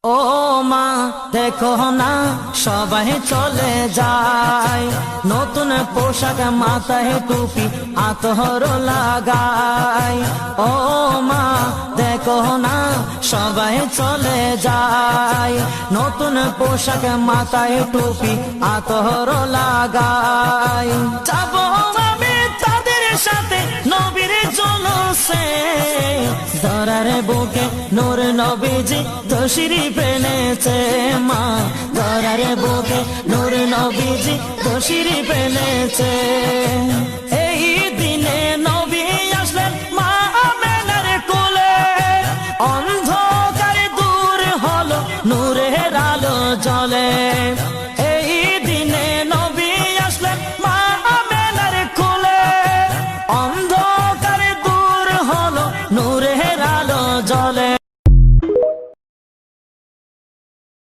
ও মা দেখো না সবাই চলে যায়, নতুন পোশাক মাথায় টুপি আতর লাগায়। ও মা দেখো না সবাই চলে যায়, নতুন পোশাক মাথায় টুপি আতর লাগায়। যাবো আমি তাদের সাথে নবীর জলসে, ধরার বুকে নূর নবীজি তশরিফ এনেছে। মা ধরার বুকে নূর নবীজি তশরিফ এনেছে। এই দিনে নবী আসলেন মা আমেনার কোলে, অন্ধকার দূর হলো নূরের আলো জ্বলে।